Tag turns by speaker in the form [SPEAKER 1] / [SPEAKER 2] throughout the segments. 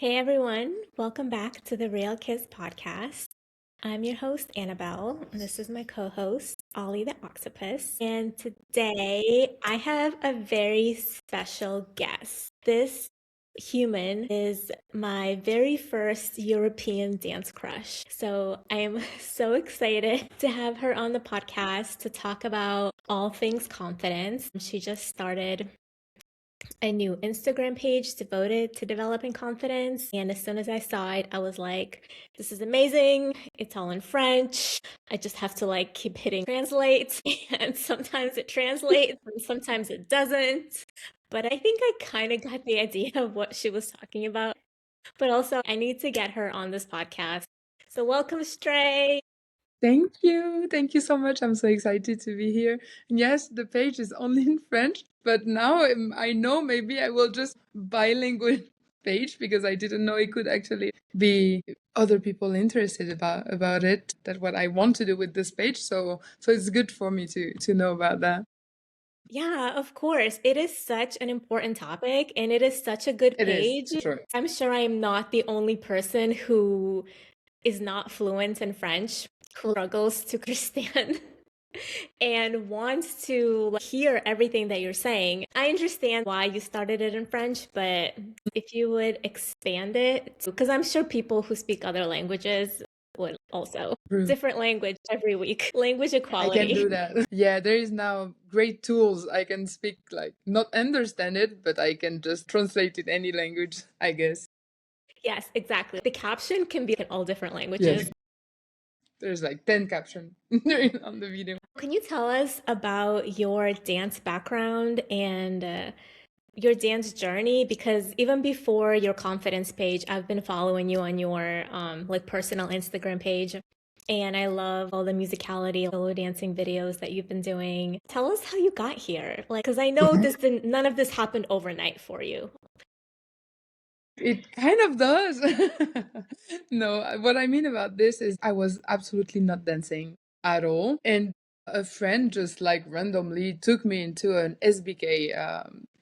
[SPEAKER 1] Hey everyone, welcome back to the Real Kiz podcast. I'm your host, Annabelle, and this is my co host, Ollie the Octopus. And today I have a very special guest. This human is my very first European dance crush. So I am so excited to have her on the podcast to talk about all things confidence. She just started a new Instagram page devoted to developing confidence. And as soon as I saw it, I was like, this is amazing. It's all in French. I just have to keep hitting translate. And sometimes it translates and sometimes it doesn't. But I think I kind of got the idea of what she was talking about. But also, I need to get her on this podcast. So, welcome, Stre.
[SPEAKER 2] Thank you. Thank you so much. I'm so excited to be here. And yes, the page is only in French, but now I know maybe I will just bilingual page because I didn't know it could actually be other people interested about it. That's what I want to do with this page. So it's good for me to know about that.
[SPEAKER 1] Yeah, of course. It is such an important topic and it is such a good
[SPEAKER 2] It is,
[SPEAKER 1] page.
[SPEAKER 2] sure.
[SPEAKER 1] I'm sure I am not the only person who is not fluent in French, who struggles to understand and wants to hear everything that you're saying. I understand why you started it in French, but if you would expand it, because I'm sure people who speak other languages would also.
[SPEAKER 2] True.
[SPEAKER 1] Different language every week, language
[SPEAKER 2] I can do
[SPEAKER 1] equality.
[SPEAKER 2] that. Yeah, there is now great tools. I can speak not understand it, but I can just translate it any language, I guess.
[SPEAKER 1] Yes, exactly. The caption can be in all different
[SPEAKER 2] Yes.
[SPEAKER 1] languages.
[SPEAKER 2] There's 10 caption on the video.
[SPEAKER 1] Can you tell us about your dance background and your dance journey? Because even before your confidence page, I've been following you on your personal Instagram page. And I love all the musicality, solo dancing videos that you've been doing. Tell us how you got here. Because I know none of this happened overnight for you.
[SPEAKER 2] It kind of does. No, what I mean about this is I was absolutely not dancing at all. And a friend just randomly took me into an SBK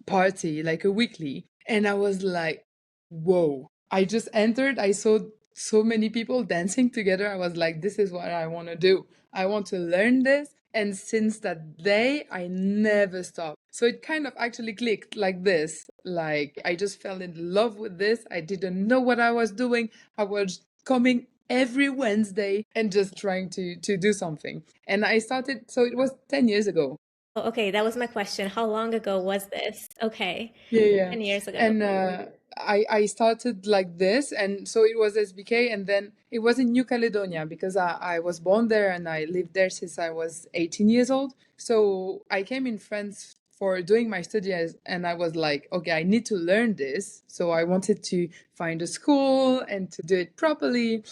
[SPEAKER 2] party, like a weekly. And I was like, whoa. I just entered, I saw so many people dancing together. I was like, this is what I want to do. I want to learn this. And since that day, I never stopped. So it kind of actually clicked like this. Like I just fell in love with this. I didn't know what I was doing. I was coming every Wednesday and just trying to do something. And I started, so it was 10 years ago.
[SPEAKER 1] Oh, okay, that was my question. How long ago was this? Okay,
[SPEAKER 2] Yeah, yeah.
[SPEAKER 1] 10 years ago.
[SPEAKER 2] And I started like this, and so it was SBK, and then it was in New Caledonia because I was born there and I lived there since I was 18 years old. So I came in France for doing my studies, and I was like, okay, I need to learn this. So I wanted to find a school and to do it properly.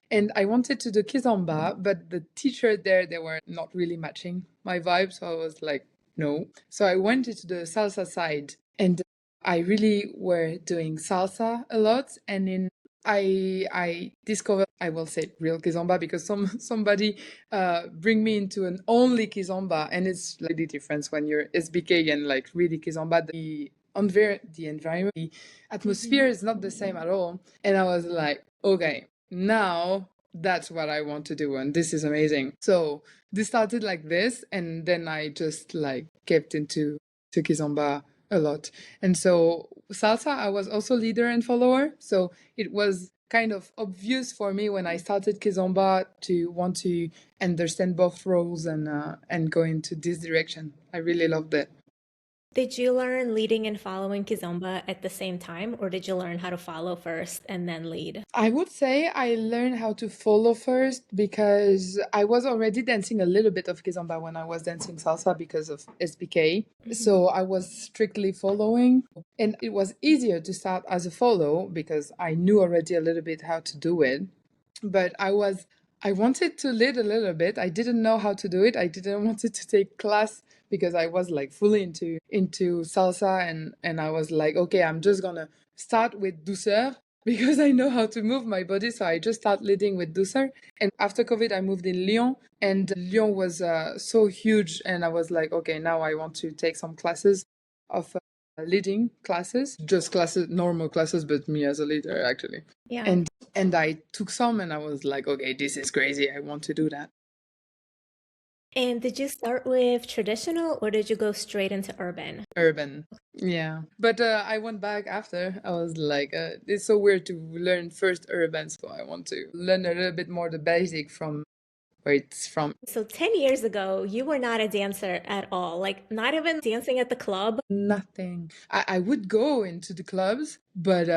[SPEAKER 2] And I wanted to do kizomba, but the teacher there, they were not really matching my vibe. So I was like, no. So I went into the salsa side and I really were doing salsa a lot. And in I discovered, I will say real kizomba because somebody bring me into an only kizomba, and it's really different when you're SBK and really kizomba. The environment, the atmosphere is not the same at all. And I was like, okay, now that's what I want to do, and this is amazing. So this started like this, and then I just kept into to kizomba a lot. And so salsa, I was also leader and follower. So it was kind of obvious for me when I started kizomba to want to understand both roles and go into this direction. I really loved it.
[SPEAKER 1] Did you learn leading and following kizomba at the same time, or did you learn how to follow first and then lead?
[SPEAKER 2] I would say I learned how to follow first because I was already dancing a little bit of kizomba when I was dancing salsa because of SBK.
[SPEAKER 1] Mhm.
[SPEAKER 2] So I was strictly following, and it was easier to start as a follow because I knew already a little bit how to do it. But I wanted to lead a little bit. I didn't know how to do it. I didn't want to take class because I was fully into salsa, and I was like, okay, I'm just gonna start with douceur because I know how to move my body. So I just start leading with douceur. And after COVID, I moved in Lyon, and Lyon was so huge, and I was like, okay, now I want to take some classes of leading classes, just classes, normal classes, but me as a leader actually.
[SPEAKER 1] Yeah.
[SPEAKER 2] And I took some and I was like, okay, this is crazy. I want to do that.
[SPEAKER 1] And did you start with traditional or did you go straight into urban?
[SPEAKER 2] Urban. Yeah. But I went back after. I was like, it's so weird to learn first urban, so I want to learn a little bit more the basic from where it's from.
[SPEAKER 1] So 10 years ago, you were not a dancer at all, like not even dancing at the club.
[SPEAKER 2] Nothing. I would go into the clubs, but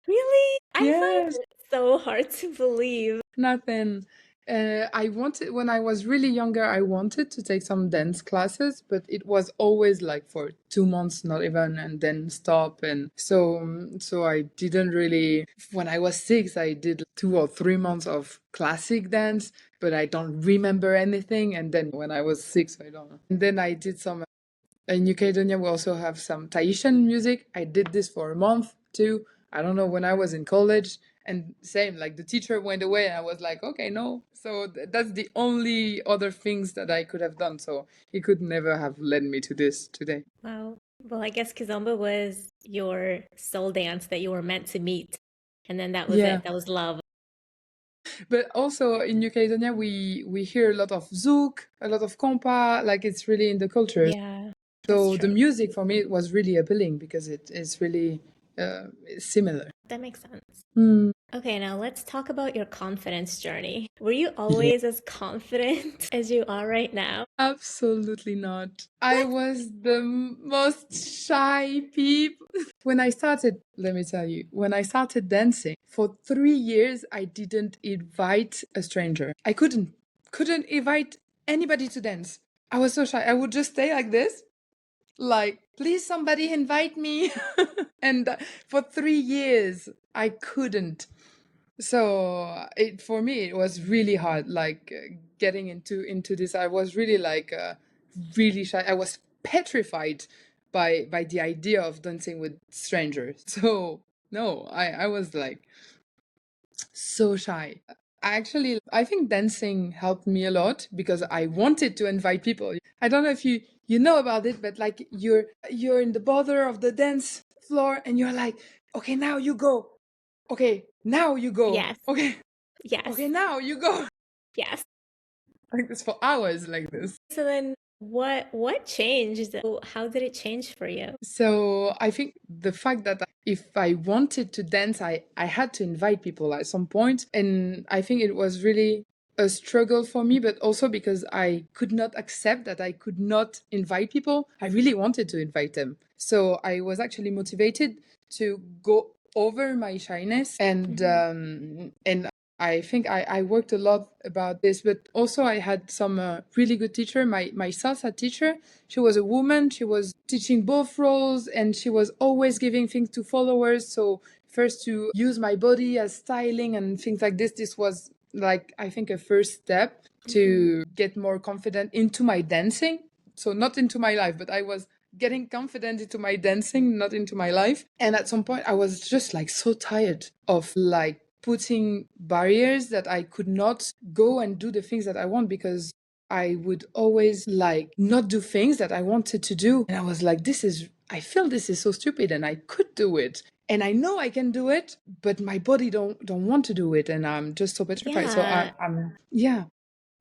[SPEAKER 1] Really? I find
[SPEAKER 2] yes,
[SPEAKER 1] it so hard to believe.
[SPEAKER 2] nothing. I wanted, when I was really younger, I wanted to take some dance classes, but it was always like for 2 months, not even, and then stop. And so I didn't really, when I was 6, I did 2 or 3 months of classic dance, but I don't remember anything. And then when I was 6, I don't know. And then I did some, in New Caledonia, we also have some Tahitian music. I did this for a month too. I don't know, when I was in college. And same, like the teacher went away, and I was like, okay, no. So that's the only other things that I could have done. So he could never have led me to this today.
[SPEAKER 1] Wow. Well, I guess kizomba was your soul dance that you were meant to meet. And then that was
[SPEAKER 2] Yeah.
[SPEAKER 1] it. That was love.
[SPEAKER 2] But also in New Caledonia, we hear a lot of zouk, a lot of compa, like it's really in the culture.
[SPEAKER 1] Yeah, that's
[SPEAKER 2] So the
[SPEAKER 1] true.
[SPEAKER 2] music for me was really appealing because it is really similar.
[SPEAKER 1] That makes sense.
[SPEAKER 2] Mm.
[SPEAKER 1] Okay, now let's talk about your confidence journey. Were you
[SPEAKER 2] Yeah.
[SPEAKER 1] always as confident as you are right now?
[SPEAKER 2] Absolutely not. I
[SPEAKER 1] What?
[SPEAKER 2] was the most shy peep. When I started, let me tell you, when I started dancing, for 3 years, I didn't invite a stranger. I couldn't invite anybody to dance. I was so shy. I would just stay like this, like, please, somebody invite me. And for 3 years, I couldn't. So it, for me, it was really hard, like getting into this. I was really like really shy. I was petrified by the idea of dancing with strangers. So no, I was like so shy. Actually, I think dancing helped me a lot because I wanted to invite people. I don't know if you know about it, but like you're in the border of the dance floor and you're like, okay, now you go. Okay, now you go.
[SPEAKER 1] Yes,
[SPEAKER 2] Okay,
[SPEAKER 1] yes,
[SPEAKER 2] okay, now you go.
[SPEAKER 1] yes.
[SPEAKER 2] Like this for hours, like this.
[SPEAKER 1] So then what changed? How did it change for you?
[SPEAKER 2] So I think the fact that if I wanted to dance, I had to invite people at some point. And I think it was really a struggle for me, but also because I could not accept that I could not invite people. I really wanted to invite them. So I was actually motivated to go over my shyness
[SPEAKER 1] Mhm.
[SPEAKER 2] and I think I worked a lot about this, but also I had some really good teacher. My salsa teacher, she was a woman. She was teaching both roles, and she was always giving things to followers. So first to use my body as styling and things like this. This was like I think a first step
[SPEAKER 1] Mhm.
[SPEAKER 2] to get more confident into my dancing. So not into my life, but I was getting confident into my dancing, not into my life. And at some point I was just like so tired of like putting barriers that I could not go and do the things that I want because I would always like not do things that I wanted to do. And I was like, I feel this is so stupid and I could do it. And I know I can do it, but my body don't want to do it. And I'm just so petrified. So
[SPEAKER 1] Yeah,
[SPEAKER 2] yeah.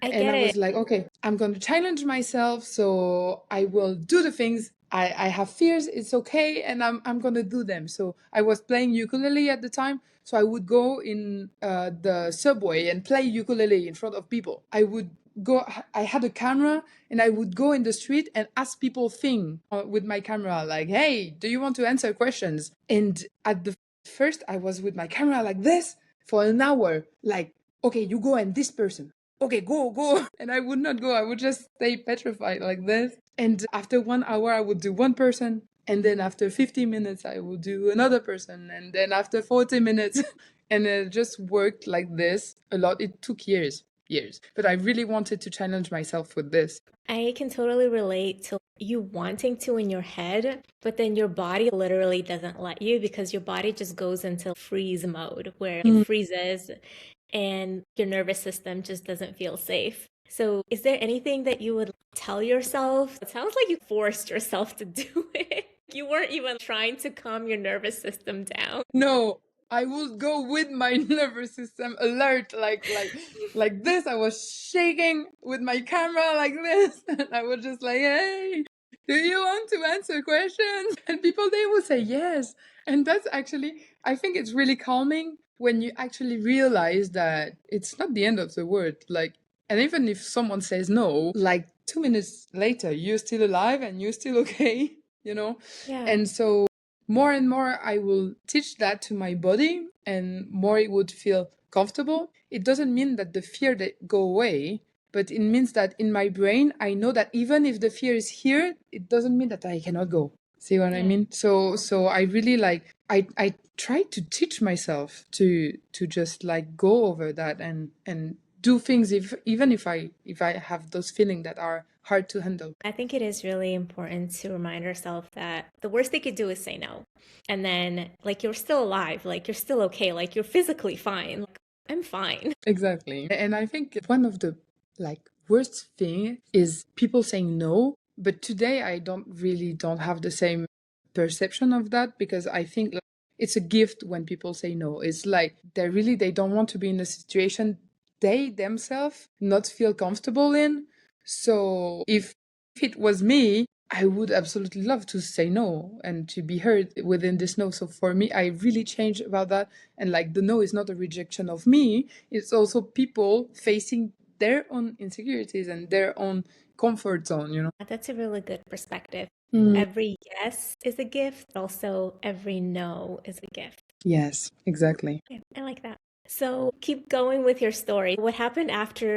[SPEAKER 1] I
[SPEAKER 2] And
[SPEAKER 1] get
[SPEAKER 2] I
[SPEAKER 1] it.
[SPEAKER 2] was like, okay, I'm going to challenge myself. So I will do the things. I have fears. It's okay. And I'm going to do them. So I was playing ukulele at the time. So I would go in the subway and play ukulele in front of people. I would go, I had a camera and I would go in the street and ask people things with my camera, like, hey, do you want to answer questions? And at the first, I was with my camera like this for an hour, like, okay, you go and this person, okay, go. And I would not go. I would just stay petrified like this. And after 1 hour, I would do one person. And then after 50 minutes, I would do another person. And then after 40 minutes, and it just worked like this a lot. It took years. But I really wanted to challenge myself with this.
[SPEAKER 1] I can totally relate to you wanting to in your head, but then your body literally doesn't let you because your body just goes into freeze mode where it
[SPEAKER 2] Mm.
[SPEAKER 1] freezes and your nervous system just doesn't feel safe. So, is there anything that you would tell yourself? It sounds like you forced yourself to do it. You weren't even trying to calm your nervous system down.
[SPEAKER 2] No, I would go with my nervous system alert, like this. I was shaking with my camera like this, and I was just like, "Hey, do you want to answer questions?" And people they would say yes, and that's actually I think it's really calming when you actually realize that it's not the end of the world. Like, and even if someone says no, like 2 minutes later, you're still alive and you're still okay, you know.
[SPEAKER 1] Yeah.
[SPEAKER 2] And so more and more I will teach that to my body and more it would feel comfortable. It doesn't mean that the fear that go away, but it means that in my brain I know that even if the fear is here, it doesn't mean that I cannot go. See what I
[SPEAKER 1] Yeah.
[SPEAKER 2] mean? So I really like I try to teach myself to just like go over that and do things if even if I have those feelings that are hard to handle.
[SPEAKER 1] I think it is really important to remind ourselves that the worst they could do is say no. And then, like, you're still alive, like, you're still okay, like, you're physically fine. Like, I'm fine.
[SPEAKER 2] Exactly. And I think one of the like worst thing is people saying no, but today I don't have the same perception of that because I think like, it's a gift when people say no. It's like they don't want to be in a situation they themselves not feel comfortable in. So if it was me, I would absolutely love to say no and to be heard within this no. So for me, I really changed about that. And like the no is not a rejection of me, it's also people facing their own insecurities and their own comfort zone, you know?
[SPEAKER 1] That's a really good perspective.
[SPEAKER 2] Mm,
[SPEAKER 1] Every yes is a gift, also, every no is a gift.
[SPEAKER 2] yes, exactly.
[SPEAKER 1] Yeah, I like that. So keep going with your story. What happened after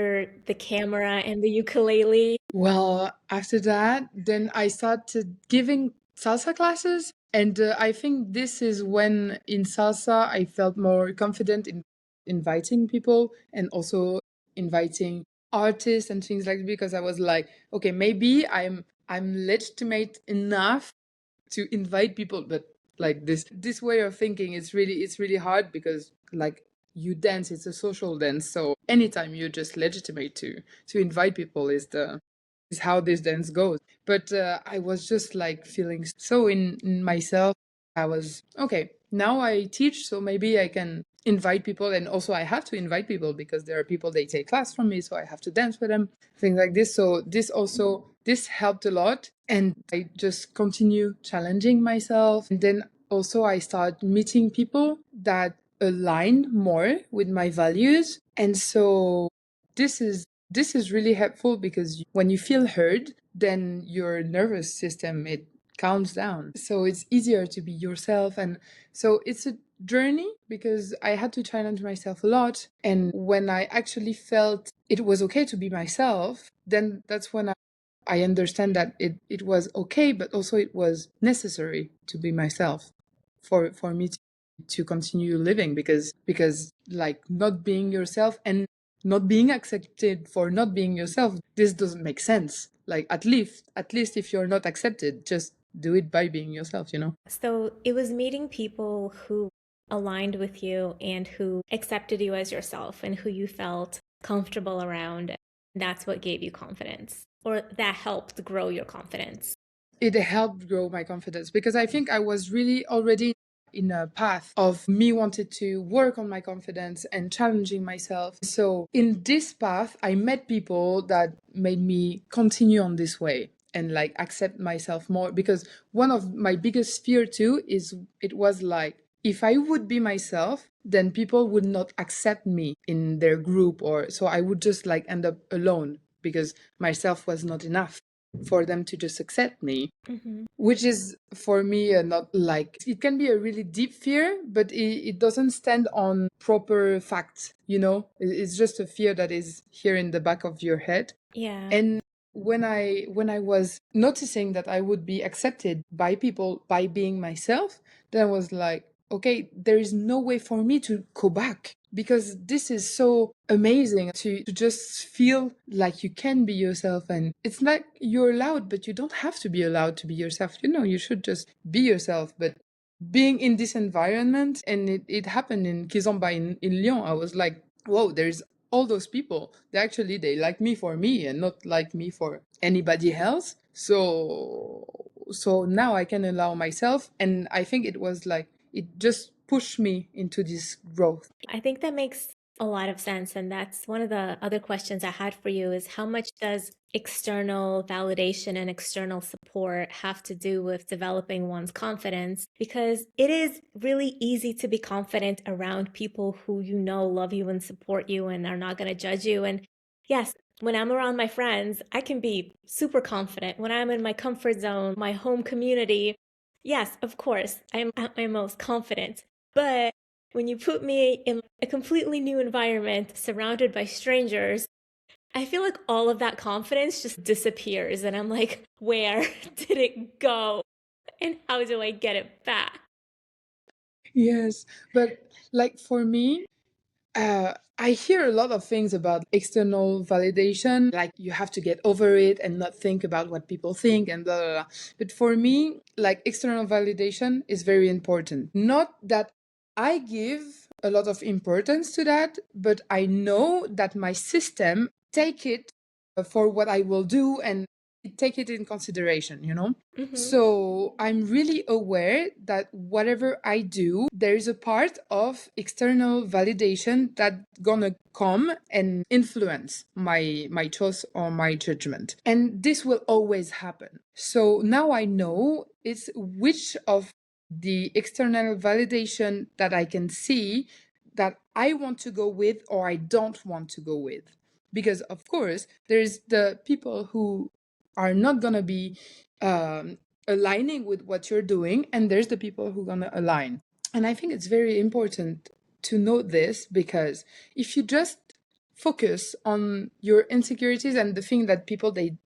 [SPEAKER 1] the camera and the ukulele?
[SPEAKER 2] Well, after that, then I started giving salsa classes. And I think this is when in salsa I felt more confident in inviting people and also inviting artists and things like that because I was like, okay, maybe I'm legitimate enough to invite people, but like this way of thinking is really it's really hard because like you dance, it's a social dance, so anytime you just legitimate to invite people is how this dance goes. But I was just like feeling so in myself. I was okay. Now I teach, so maybe I can invite people, and also I have to invite people because there are people they take class from me, so I have to dance with them, things like this. So this helped a lot, and I just continue challenging myself. And then also I start meeting people that align more with my values, and so this is really helpful because when you feel heard, then your nervous system it calms down. So it's easier to be yourself. And so it's a journey because I had to challenge myself a lot. And when I actually felt it was okay to be myself, then that's when I understand that it was okay, but also it was necessary to be myself for me to continue living because like not being yourself and not being accepted for not being yourself, this doesn't make sense. Like at least if you're not accepted, just do it by being yourself, you know?
[SPEAKER 1] So it was meeting people who aligned with you and who accepted you as yourself and who you felt comfortable around. That's what gave you confidence, or that helped grow your confidence.
[SPEAKER 2] It helped grow my confidence because I think I was really already in a path of me wanted to work on my confidence and challenging myself. So in this path, I met people that made me continue on this way and like accept myself more because one of my biggest fear too is it was like if I would be myself, then people would not accept me in their group or so I would just like end up alone because myself was not enough for them to just accept me,
[SPEAKER 1] Hmm.
[SPEAKER 2] which is for me not like it can be a really deep fear, but it doesn't stand on proper facts, you know? It's just a fear that is here in the back of your head.
[SPEAKER 1] Yeah.
[SPEAKER 2] And when I was noticing that I would be accepted by people by being myself, then I was like, okay, there is no way for me to go back because this is so amazing to just feel like you can be yourself. And it's like you're allowed, but you don't have to be allowed to be yourself. You know, you should just be yourself. But being in this environment, and it happened in Kizomba in Lyon, I was like, whoa, there's all those people, they like me for me and not like me for anybody else. So now I can allow myself, and I think it was like it just pushed me into this growth.
[SPEAKER 1] I think that makes a lot of sense. And that's one of the other questions I had for you is how much does external validation and external support have to do with developing one's confidence? Because it is really easy to be confident around people who you know love you and support you and are not going to judge you. And yes, when I'm around my friends, I can be super confident. When I'm in my comfort zone, my home community, yes, of course, I'm at my most confident. But when you put me in a completely new environment surrounded by strangers, I feel like all of that confidence just disappears. And I'm like, where did it go? And how do I get it back?
[SPEAKER 2] Yes, but like for me, I hear a lot of things about external validation, like you have to get over it and not think about what people think and blah, blah, blah. But for me, like external validation is very important. Not that I give a lot of importance to that, but I know that my system take it for what I will do and take it in consideration, you know?
[SPEAKER 1] Mm-hmm.
[SPEAKER 2] So I'm really aware that whatever I do, there is a part of external validation that gonna come and influence my choice or my judgment. And this will always happen. So now I know it's which of the external validation that I can see that I want to go with or I don't want to go with. Because of course, there's the people who are not gonna be aligning with what you're doing, and there's the people who are gonna align. And I think it's very important to note this, because if you just focus on your insecurities and the thing that people they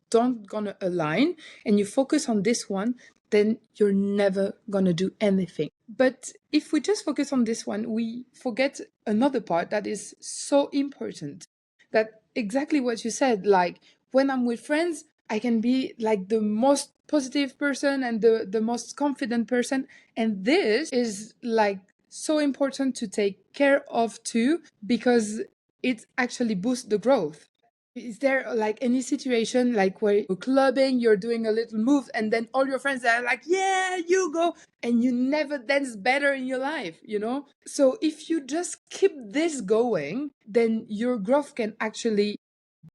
[SPEAKER 2] don't gonna align, and you focus on this one, then you're never gonna do anything. But if we just focus on this one, we forget another part that is so important. That exactly what you said, like when I'm with friends, I can be like the most positive person and the most confident person. And this is like so important to take care of too, because it actually boosts the growth. Is there like any situation like where you're clubbing, you're doing a little move, and then all your friends are like, yeah, you go, and you never dance better in your life, you know? So if you just keep this going, then your growth can actually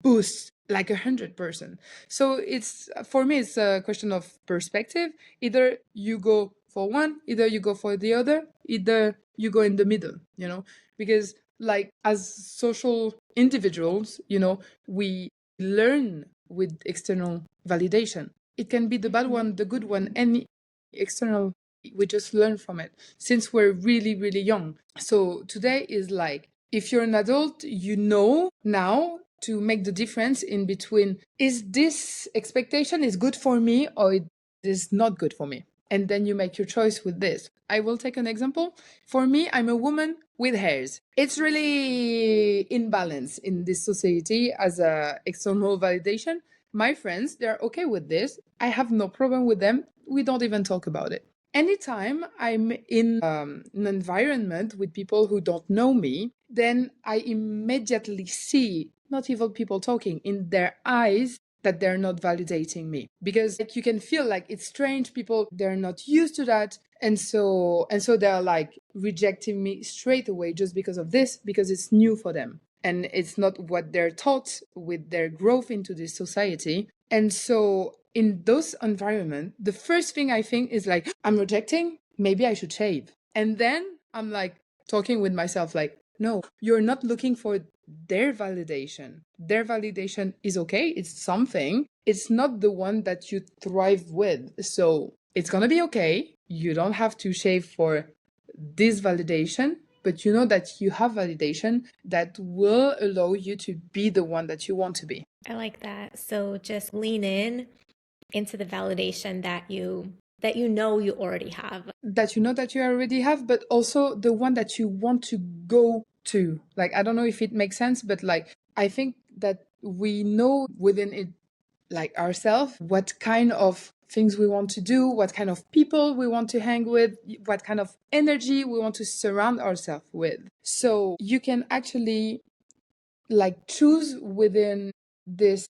[SPEAKER 2] boost like 100%. So it's, for me, it's a question of perspective. Either you go for one, either you go for the other, either you go in the middle, you know? Because like as social individuals, you know, we learn with external validation. It can be the bad one, the good one, any external, we just learn from it since we're really, really young. So today is like, if you're an adult, you know now to make the difference in between, is this expectation is good for me or it is not good for me? And then you make your choice with this. I will take an example. For me, I'm a woman with hairs. It's really imbalance in this society as a external validation. My friends, they're okay with this. I have no problem with them. We don't even talk about it. Anytime I'm in an environment with people who don't know me, then I immediately see not evil people talking in their eyes that they're not validating me, because like you can feel like it's strange, people they're not used to that, and so they're like rejecting me straight away just because of this, because it's new for them and it's not what they're taught with their growth into this society. And so in those environments, the first thing I think is like, I'm rejecting, maybe I should shave. And then I'm like talking with myself like, no, you're not looking for their validation. Their validation is okay, it's something. It's not the one that you thrive with. So it's gonna be okay. You don't have to shave for this validation, but you know that you have validation that will allow you to be the one that you want to be.
[SPEAKER 1] I like that. So just lean in into the validation that you know you already have.
[SPEAKER 2] That you know that you already have, but also the one that you want to go to. Like, I don't know if it makes sense, but like, I think that we know within it, like ourselves, what kind of things we want to do, what kind of people we want to hang with, what kind of energy we want to surround ourselves with. So you can actually like choose within this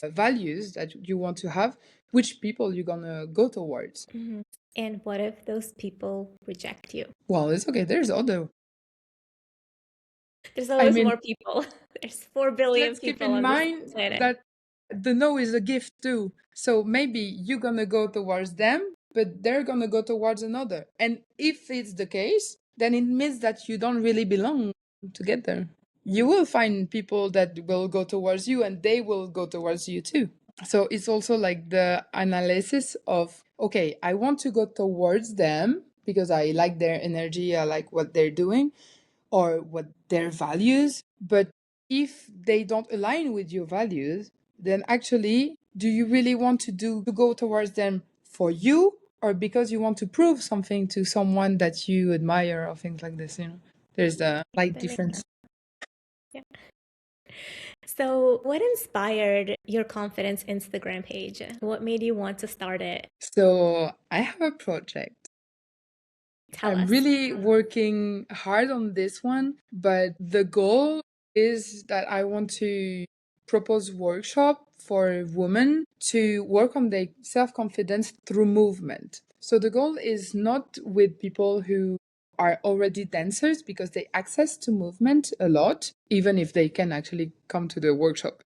[SPEAKER 2] values that you want to have, which people you're gonna go towards.
[SPEAKER 1] Mhm. And what if those people reject you?
[SPEAKER 2] Well, it's okay. There's other.
[SPEAKER 1] There's
[SPEAKER 2] I
[SPEAKER 1] always
[SPEAKER 2] mean,
[SPEAKER 1] more people. There's 4 billion
[SPEAKER 2] let's keep
[SPEAKER 1] people
[SPEAKER 2] in
[SPEAKER 1] on this
[SPEAKER 2] mind
[SPEAKER 1] planet.
[SPEAKER 2] that the no is a gift too. So maybe you're gonna go towards them, but they're gonna go towards another. And if it's the case, then it means that you don't really belong together. You will find people that will go towards you and they will go towards you too. So it's also like the analysis of, okay, I want to go towards them because I like their energy, I like what they're doing or what their values. But if they don't align with your values, then actually, do you really want to go towards them for you or because you want to prove something to someone that you admire or things like this, you know? There's the slight
[SPEAKER 1] That makes
[SPEAKER 2] difference.
[SPEAKER 1] sense. Yeah. So, what inspired your confidence Instagram page? What made you want to start it?
[SPEAKER 2] So I have a project.
[SPEAKER 1] Tell
[SPEAKER 2] I'm
[SPEAKER 1] us.
[SPEAKER 2] really working hard on this one, but the goal is that I want to propose workshop for women to work on their self-confidence through movement. So the goal is not with people who are already dancers because they access to movement a lot, even if they can actually come to the workshop,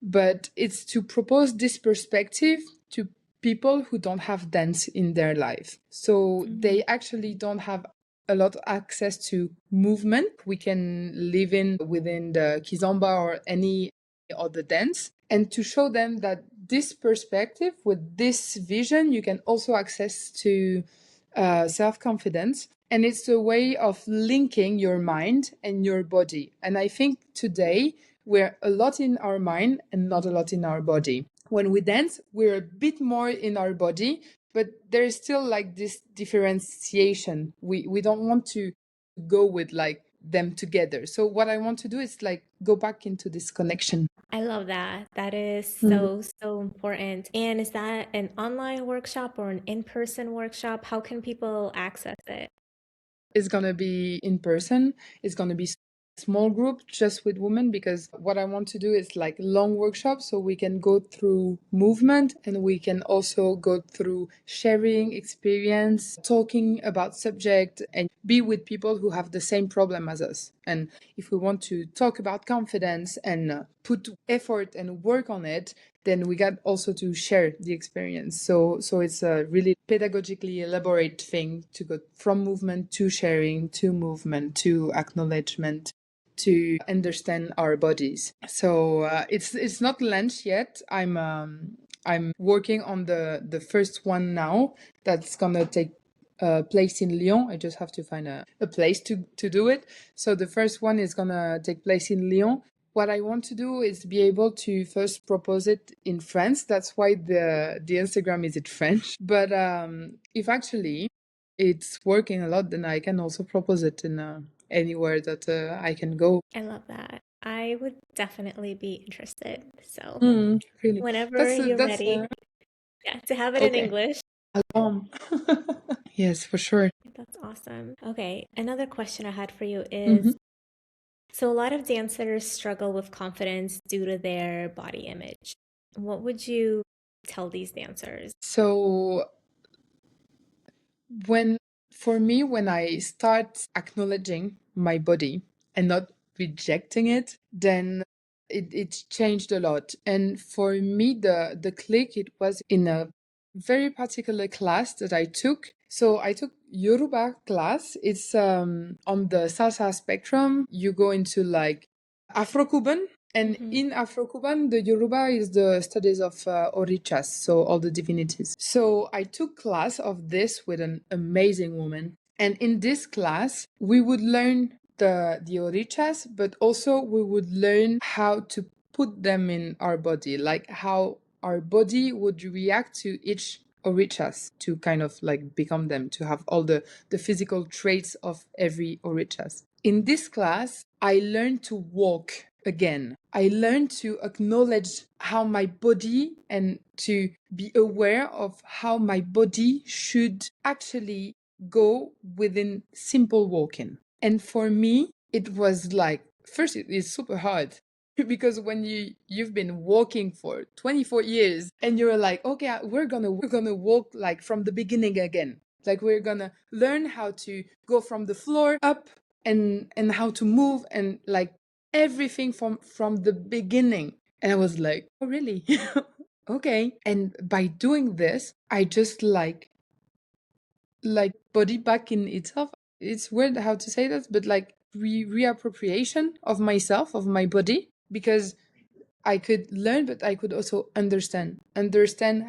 [SPEAKER 2] but it's to propose this perspective to people who don't have dance in their life. So
[SPEAKER 1] Mhm.
[SPEAKER 2] they actually don't have a lot of access to movement. We can live in within the kizomba or any other dance, and to show them that this perspective with this vision, you can also access to self-confidence, and it's a way of linking your mind and your body. And I think today we're a lot in our mind and not a lot in our body. When we dance, we're a bit more in our body, but there is still like this differentiation. We don't want to go with like them together. So what I want to do is like go back into this connection.
[SPEAKER 1] I love that. That is
[SPEAKER 2] Mm.
[SPEAKER 1] so important. And is that an online workshop or an in-person workshop? How can people access it?
[SPEAKER 2] It's gonna be in person. It's gonna be small group just with women, because what I want to do is like long workshops so we can go through movement and we can also go through sharing experience, talking about subject, and be with people who have the same problem as us. And if we want to talk about confidence and put effort and work on it, then we got also to share the experience. So it's a really pedagogically elaborate thing to go from movement to sharing to movement to acknowledgement to understand our bodies. So it's not launched yet. I'm working on the first one now. That's gonna take place in Lyon. I just have to find a place to do it. So the first one is gonna take place in Lyon. What I want to do is be able to first propose it in France. That's why the Instagram is in French. But if actually it's working a lot, then I can also propose it in anywhere that I can go.
[SPEAKER 1] I love that. I would definitely be interested. So,
[SPEAKER 2] Really,
[SPEAKER 1] whenever you're
[SPEAKER 2] that's
[SPEAKER 1] ready, yeah, to have it in
[SPEAKER 2] okay.
[SPEAKER 1] English.
[SPEAKER 2] Um, yes, for sure.
[SPEAKER 1] That's awesome. Okay, another question I had for you
[SPEAKER 2] Mhm.
[SPEAKER 1] is, so a lot of dancers struggle with confidence due to their body image. What would you tell these dancers?
[SPEAKER 2] So when for me, when I start acknowledging my body and not rejecting it, then it changed a lot. And for me, the click, it was in a very particular class that I took. So I took Yoruba class. It's on the salsa spectrum. You go into like Afro-Cuban, and
[SPEAKER 1] Hmm.
[SPEAKER 2] in Afro-Cuban, the Yoruba is the studies of Orichas, so all the divinities. So I took class of this with an amazing woman. And in this class, we would learn the Orichas, but also we would learn how to put them in our body, like how our body would react to each Orichas to kind of like become them, to have all the physical traits of every Orichas. In this class, I learned to walk again. I learned to acknowledge how my body and to be aware of how my body should actually go within simple walking. And for me, it was like, first, it is super hard. because when you've been walking for 24 years and you're like, okay, we're gonna walk like from the beginning again. Like we're gonna learn how to go from the floor up and how to move and like everything from the beginning. And I was like, oh really? Okay. And by doing this, I just like body back in itself. It's weird how to say that, but like reappropriation of myself, of my body, because I could learn, but I could also understand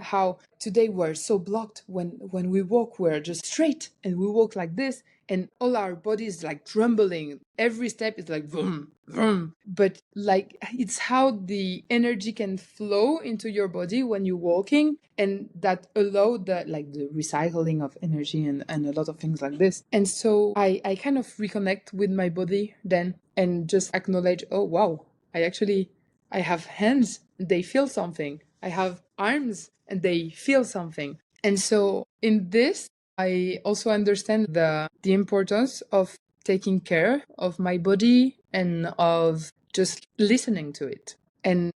[SPEAKER 2] how today we're so blocked. When we walk, we're just straight and we walk like this, and all our bodies like trembling. Every step is like vroom vroom. But like it's how the energy can flow into your body when you're walking, and that allow the recycling of energy and a lot of things like this. And so I kind of reconnect with my body then and just acknowledge, oh wow, I have hands, they feel something. I have arms, and they feel something. And so in this, I also understand the importance of taking care of my body and of just listening to it. And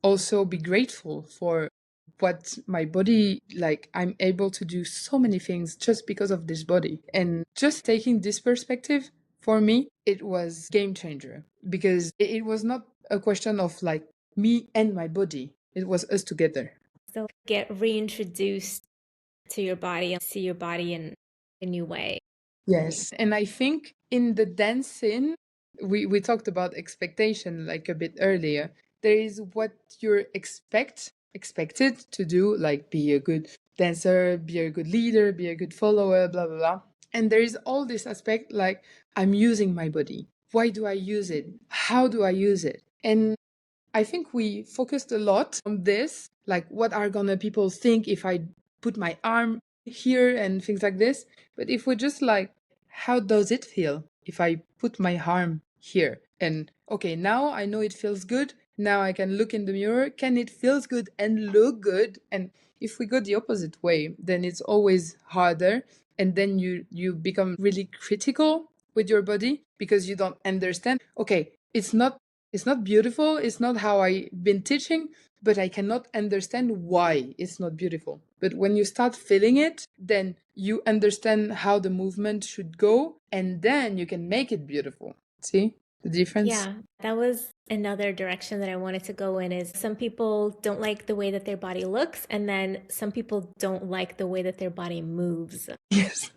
[SPEAKER 2] also be grateful for what my body, like I'm able to do so many things just because of this body. And just taking this perspective, for me, it was game changer, because it was not a question of like me and my body. It was us together.
[SPEAKER 1] So get reintroduced to your body and see your body in a new way.
[SPEAKER 2] Yes. And I think in the dance scene, we talked about expectation like a bit earlier. There is what you're expected to do, like be a good dancer, be a good leader, be a good follower, blah blah blah. And there is all this aspect like I'm using my body. Why do I use it? How do I use it? And I think we focused a lot on this, like what are gonna people think if I put my arm here and things like this. But if we just like, how does it feel if I put my arm here? And okay, now I know it feels good. Now I can look in the mirror. Can it feels good and look good? And if we go the opposite way, then it's always harder. And then you become really critical with your body because you don't understand. Okay, it's not beautiful. It's not how I've been teaching, but I cannot understand why it's not beautiful. But when you start feeling it, then you understand how the movement should go, and then you can make it beautiful. See the difference?
[SPEAKER 1] Yeah, that was another direction that I wanted to go in is some people don't like the way that their body looks, and then some people don't like the way that their body moves.
[SPEAKER 2] Yes.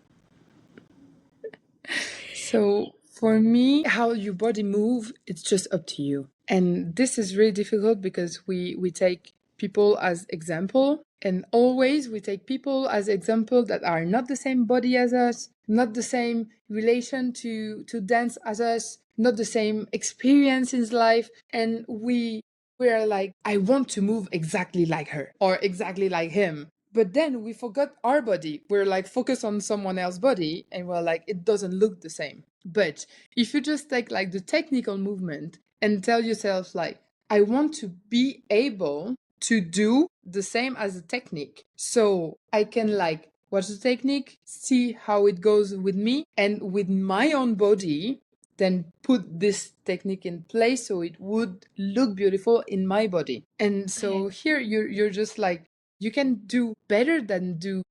[SPEAKER 2] So for me, how your body move, it's just up to you. And this is really difficult because we take people as example, and always we take people as example that are not the same body as us, not the same relation to dance as us, not the same experience in life, and we are like, I want to move exactly like her or exactly like him. But then we forgot our body. We're like focused on someone else's body and we're like, it doesn't look the same. But if you just take like the technical movement and tell yourself like, I want to be able to do the same as a technique. So I can like watch the technique, see how it goes with me and with my own body, then put this technique in place so it would look beautiful in my body. And so
[SPEAKER 1] Okay.
[SPEAKER 2] here you're just like, you can do better than do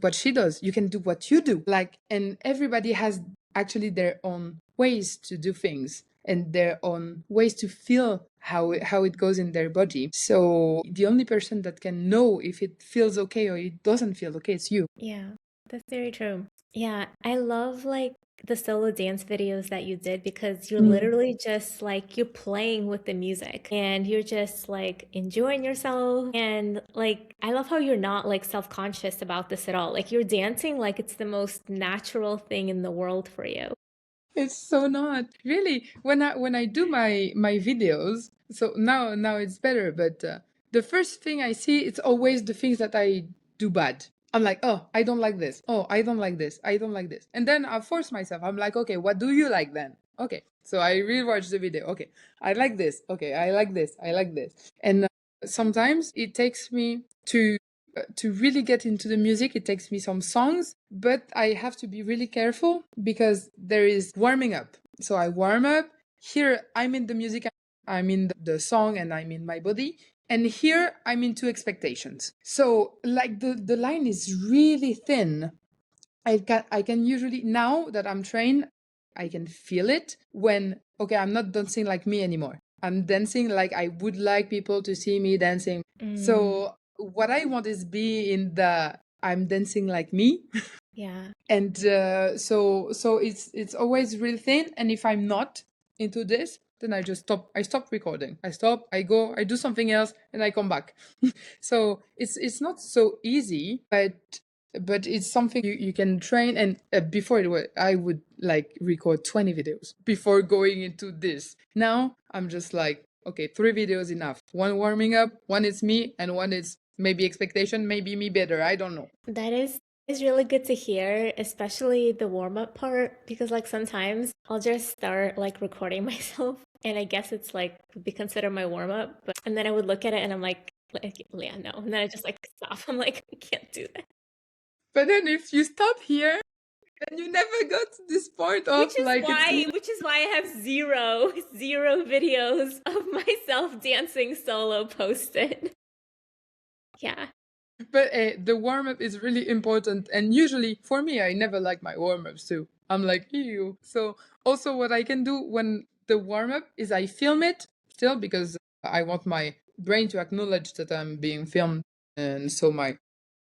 [SPEAKER 2] what she does. You can do what you do. Like, and everybody has actually their own ways to do things and their own ways to feel how it goes in their body. So the only person that can know if it feels okay or it doesn't feel okay is you.
[SPEAKER 1] Yeah, that's very true. Yeah, I love like the solo dance videos that you did because you're
[SPEAKER 2] Mm.
[SPEAKER 1] literally just like you're playing with the music and you're just like enjoying yourself. And like, I love how you're not like self-conscious about this at all. Like, you're dancing like it's the most natural thing in the world for you.
[SPEAKER 2] It's so not really when I do my videos. So now it's better, but the first thing I see, it's always the things that I do bad. I'm like, oh, I don't like this. Oh, I don't like this. I don't like this. And then I force myself. I'm like, okay, what do you like then? Okay, so I rewatch the video. Okay, I like this. Okay, I like this. I like this. And sometimes it takes me to really get into the music, it takes me some songs, but I have to be really careful because there is warming up. So I warm up. Here I'm in the music, I'm in the song and I'm in my body. And here I'm into expectations. So like the line is really thin. I can usually, now that I'm trained, I can feel it when, okay, I'm not dancing like me anymore. I'm dancing like I would like people to see me dancing. So what I want is be in the I'm dancing like me.
[SPEAKER 1] Yeah.
[SPEAKER 2] And so it's always real thin. And if I'm not into this, then I stop recording. I go, I do something else, and I come back. So it's not so easy, but it's something you can train. And before it was, I would like record 20 videos before going into this. Now I'm just like, okay, 3 videos enough. One warming up, one is me, and one is maybe expectation, maybe me better. I don't know.
[SPEAKER 1] That is really good to hear, especially the warm-up part, because like sometimes I'll just start like recording myself and I guess it's like would be considered my warm-up, but and then I would look at it and I'm like yeah, no. And then I just like stop. I'm like, I can't do that.
[SPEAKER 2] But then if you stop here, then you never got to this point of like it's
[SPEAKER 1] Which is why I have zero videos of myself dancing solo posted. Yeah.
[SPEAKER 2] but the warm up is really important. And usually for me, I never like my warm ups too. I'm like, ew. So also what I can do when the warm up is I film it still because I want my brain to acknowledge that I'm being filmed. And so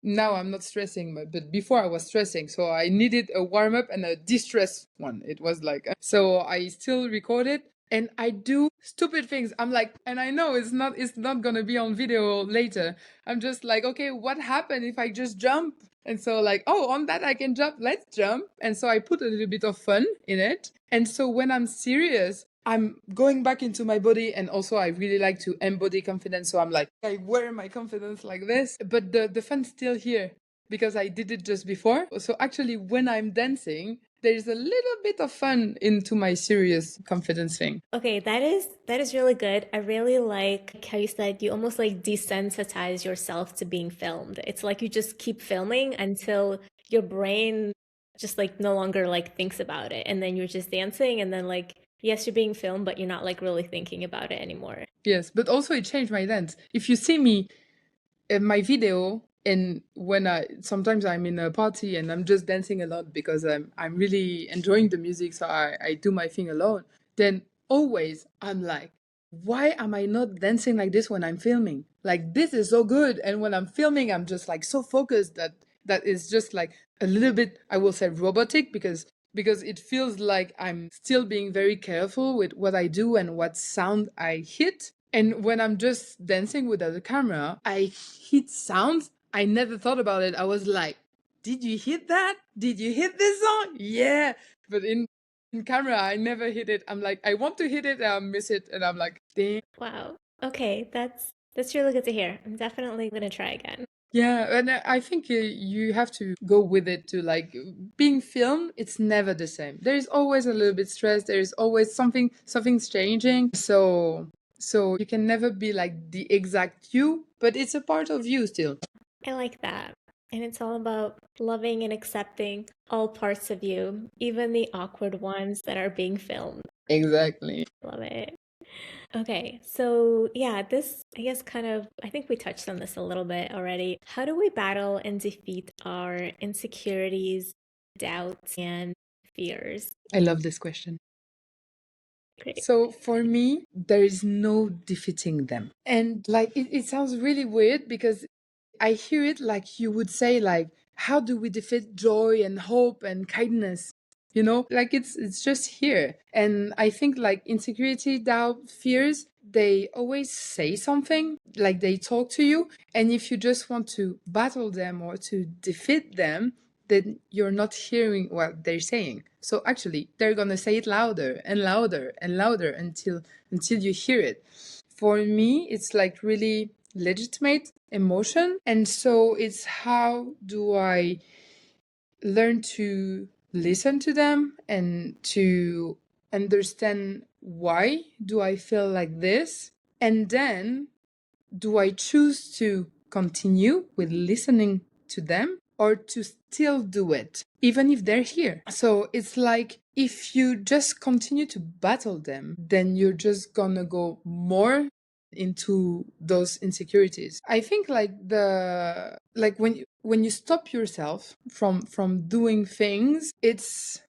[SPEAKER 2] now I'm not stressing, but before I was stressing. So I needed a warm up and a distress one. It was like, so I still record it and I do stupid things. I'm like, and I know it's not gonna be on video later. I'm just like, okay, what happened if I just jump? And so like, oh, on that I can jump, let's jump. And so I put a little bit of fun in it. And so when I'm serious, I'm going back into my body. And also I really like to embody confidence. So I'm like, I wear my confidence like this, but the fun's still here because I did it just before. So actually when I'm dancing, there's a little bit of fun into my serious confidence thing.
[SPEAKER 1] Okay, that is really good. I really like how you said you almost like desensitize yourself to being filmed. It's like you just keep filming until your brain just like no longer like thinks about it. And then you're just dancing and then like yes, you're being filmed, but you're not like really thinking about it anymore.
[SPEAKER 2] Yes, but also it changed my dance. If you see me in my video, and when I sometimes I'm in a party and I'm just dancing a lot because I'm really enjoying the music, so I do my thing alone, then always I'm like, why am I not dancing like this when I'm filming? Like this is so good. And when I'm filming, I'm just like so focused that is just like a little bit, I will say robotic, because it feels like I'm still being very careful with what I do and what sound I hit. And when I'm just dancing without a camera, I hit sounds. I never thought about it. I was like, did you hit that? Did you hit this song? Yeah. But in camera, I never hit it. I'm like, I want to hit it and I miss it. And I'm like, dang.
[SPEAKER 1] Wow. Okay, that's really good to hear. I'm definitely gonna try again.
[SPEAKER 2] Yeah, and I think you have to go with it to like being filmed. It's never the same. There is always a little bit stress. There is always something's changing. So you can never be like the exact you, but it's a part of you still.
[SPEAKER 1] I like that. And it's all about loving and accepting all parts of you, even the awkward ones that are being filmed.
[SPEAKER 2] Exactly.
[SPEAKER 1] Love it. Okay, so yeah, this, I guess, kind of, I think we touched on this a little bit already. How do we battle and defeat our insecurities, doubts, and fears?
[SPEAKER 2] I love this question.
[SPEAKER 1] Great.
[SPEAKER 2] So for me, there is no defeating them. And like it sounds really weird because I hear it like you would say like, how do we defeat joy and hope and kindness? Like it's just here. And I think like insecurity, doubt, fears, they always say something, like they talk to you. And if you just want to battle them or to defeat them, then you're not hearing what they're saying. So actually, they're gonna say it louder and louder and louder until you hear it. For me, it's like really legitimate emotion, and so it's how do I learn to listen to them and to understand why do I feel like this, and then do I choose to continue with listening to them or to still do it, even if they're here? So it's like if you just continue to battle them, then you're just gonna go more into those insecurities. I think like when you stop yourself from doing things, it's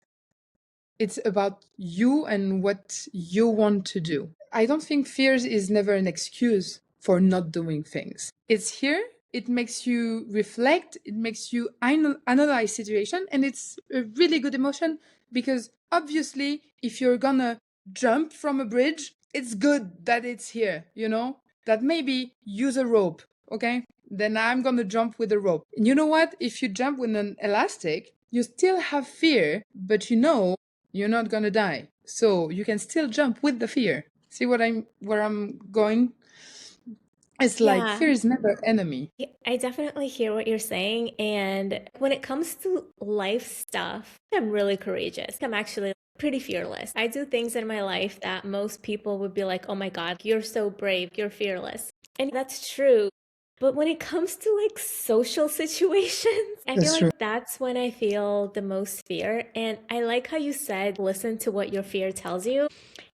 [SPEAKER 2] about you and what you want to do. I don't think fears is never an excuse for not doing things. It's here. It makes you reflect. It makes you analyze situation, and it's a really good emotion because obviously, if you're gonna jump from a bridge, it's good that it's here. You know that maybe use a rope. Okay, then I'm gonna jump with a rope. And you know what? If you jump with an elastic, you still have fear, but you know you're not gonna die. So you can still jump with the fear. See where I'm going? It's like
[SPEAKER 1] Yeah,
[SPEAKER 2] fear is never enemy.
[SPEAKER 1] yeah, I definitely hear what you're saying. And when it comes to life stuff, I'm really courageous. I'm actually pretty fearless. I do things in my life that most people would be like, oh my God, you're so brave, you're fearless. And that's true. But when it comes to like social situations, I feel
[SPEAKER 2] That's
[SPEAKER 1] like
[SPEAKER 2] true.
[SPEAKER 1] that's when I feel the most fear. And I like how you said, listen to what your fear tells you.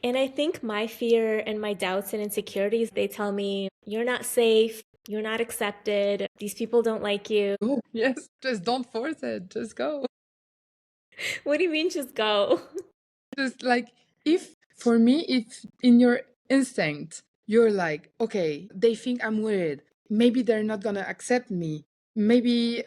[SPEAKER 1] And I think my fear and my doubts and insecurities, they tell me, you're not safe, you're not accepted, these people don't like you.
[SPEAKER 2] Oh, yes. Just don't force it. Just go.
[SPEAKER 1] What do you mean, just go?
[SPEAKER 2] Just like if for me, if in your instinct you're like, okay, they think I'm weird. Maybe they're not gonna accept me. Maybe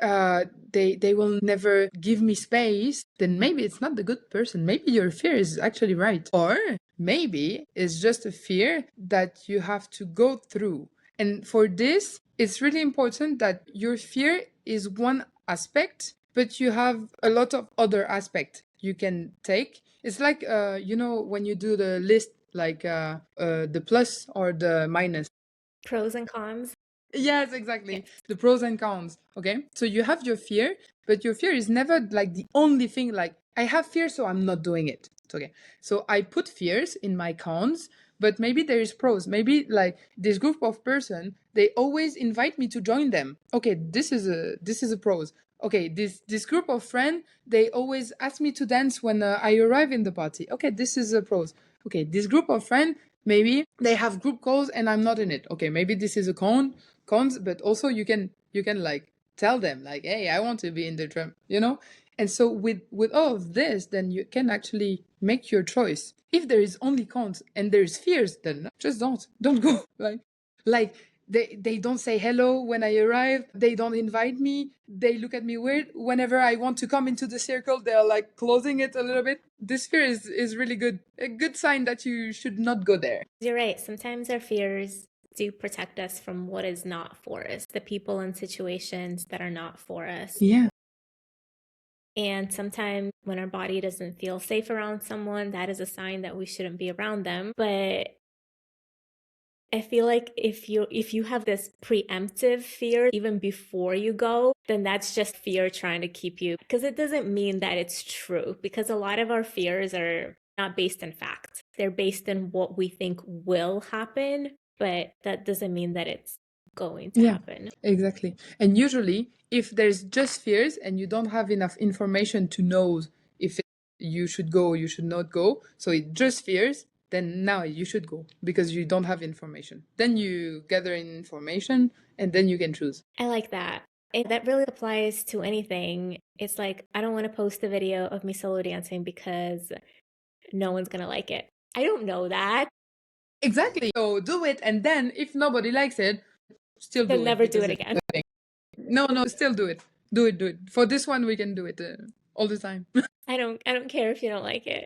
[SPEAKER 2] they will never give me space. Then maybe it's not the good person. Maybe your fear is actually right, or maybe it's just a fear that you have to go through. And for this, it's really important that your fear is one aspect, but you have a lot of other aspects you can take. It's like when you do the list, like the plus or the minus.
[SPEAKER 1] Pros and cons?
[SPEAKER 2] Yes, exactly.
[SPEAKER 1] Yes.
[SPEAKER 2] The pros and cons. Okay. So you have your fear, but your fear is never like the only thing. Like, I have fear, so I'm not doing it. It's okay. So I put fears in my cons, but maybe there is pros. Maybe like this group of person, they always invite me to join them. Okay, this is a pros. Okay, this group of friend, they always ask me to dance when I arrive in the party. Okay, this is a pros. Okay, this group of friend, maybe they have group calls and I'm not in it. Okay, maybe this is a cons, but also you can like tell them like, hey, I want to be in the drum. And so with all of this, then you can actually make your choice. If there is only cons and there's fears, then just don't go. Like they don't say hello when I arrive. They don't invite me. They look at me weird. Whenever I want to come into the circle, they're like closing it a little bit. This fear is really good. A good sign that you should not go there.
[SPEAKER 1] You're right. Sometimes our fears do protect us from what is not for us, the people and situations that are not for us.
[SPEAKER 2] Yeah.
[SPEAKER 1] And sometimes when our body doesn't feel safe around someone, that is a sign that we shouldn't be around them. But I feel like if you have this preemptive fear even before you go, then that's just fear trying to keep you, because it doesn't mean that it's true, because a lot of our fears are not based in fact. They're based in what we think will happen, but that doesn't mean that it's going to
[SPEAKER 2] Yeah,
[SPEAKER 1] happen.
[SPEAKER 2] exactly. And usually, if there's just fears and you don't have enough information to know if you should go or you should not go, so it just fears, then now you should go because you don't have information. Then you gather in information and then you can choose.
[SPEAKER 1] I like that. That really applies to anything. It's like, I don't want to post a video of me solo dancing because no one's going to like it. I don't know that.
[SPEAKER 2] Exactly. So do it, and then if nobody likes it, still
[SPEAKER 1] Then
[SPEAKER 2] do it
[SPEAKER 1] never do
[SPEAKER 2] because
[SPEAKER 1] it
[SPEAKER 2] it's
[SPEAKER 1] again.
[SPEAKER 2] a thing. No, still do it. Do it, do it. For this one, we can do it all the time.
[SPEAKER 1] I don't care if you don't like it.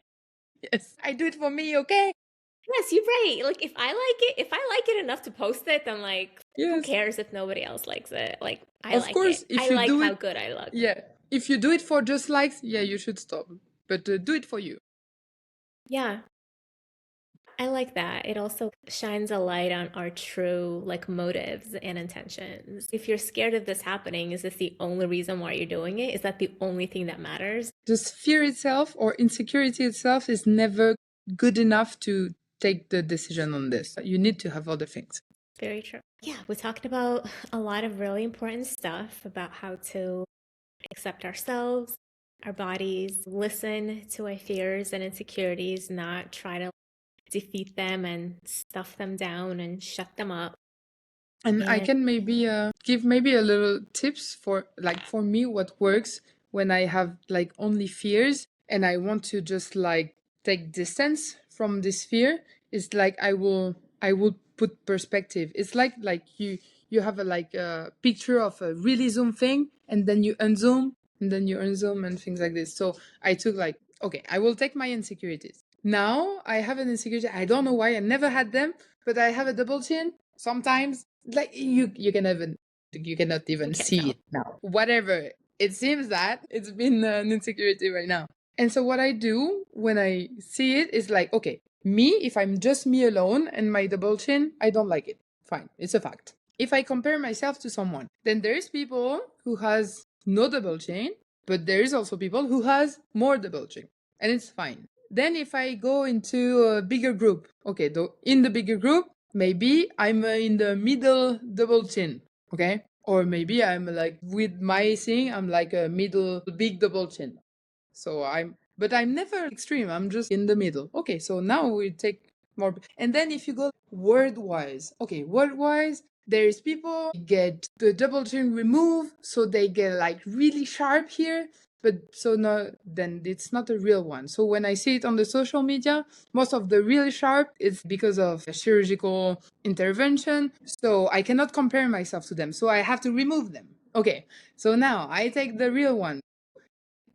[SPEAKER 2] Yes, I do it for me, okay?
[SPEAKER 1] Yes, you're right. Like if I like it enough to post it, then like who
[SPEAKER 2] Yes.
[SPEAKER 1] cares if nobody else likes it? Like I
[SPEAKER 2] Of
[SPEAKER 1] like it.
[SPEAKER 2] course,
[SPEAKER 1] I
[SPEAKER 2] if you
[SPEAKER 1] like
[SPEAKER 2] do
[SPEAKER 1] how
[SPEAKER 2] it,
[SPEAKER 1] good I look.
[SPEAKER 2] yeah, if you do it for just likes, yeah, you should stop. But do it for you.
[SPEAKER 1] Yeah. I like that. It also shines a light on our true like motives and intentions. If you're scared of this happening, is this the only reason why you're doing it? Is that the only thing that matters?
[SPEAKER 2] Just fear itself or insecurity itself is never good enough to take the decision on this. You need to have other things.
[SPEAKER 1] Very true. Yeah, we talked about a lot of really important stuff about how to accept ourselves, our bodies, listen to our fears and insecurities, not try to defeat them and stuff them down and shut them up.
[SPEAKER 2] And I
[SPEAKER 1] And
[SPEAKER 2] can maybe give maybe a little tips for like for me what works when I have like only fears and I want to just like take distance from this fear is like I will put perspective. It's like you have a like a picture of a really zoom thing and then you unzoom and then you unzoom and things like this. So I took like okay, I will take my insecurities. Now I have an insecurity. I don't know why I never had them, but I have a double chin sometimes like you cannot
[SPEAKER 1] you
[SPEAKER 2] even
[SPEAKER 1] can't
[SPEAKER 2] see
[SPEAKER 1] tell.
[SPEAKER 2] it now whatever it seems that it's been an insecurity right now. And so what I do when I see it is like okay, me, if I'm just me alone and my double chin, I don't like it. Fine, it's a fact. If I compare myself to someone, then there's people who has no double chin, but there is also people who has more double chin, and it's fine. Then if I go into a bigger group, okay, though in the bigger group, maybe I'm in the middle double chin, okay? Or maybe I'm like with my thing, I'm like a middle big double chin. So but I'm never extreme. I'm just in the middle. Okay, so now we take more. And then if you go word wise, okay, word wise, there's people get the double chin removed, so they get like really sharp here. But so no, then it's not a real one. So when I see it on the social media, most of the really sharp, it's because of a surgical intervention. So I cannot compare myself to them. So I have to remove them. Okay, so now I take the real one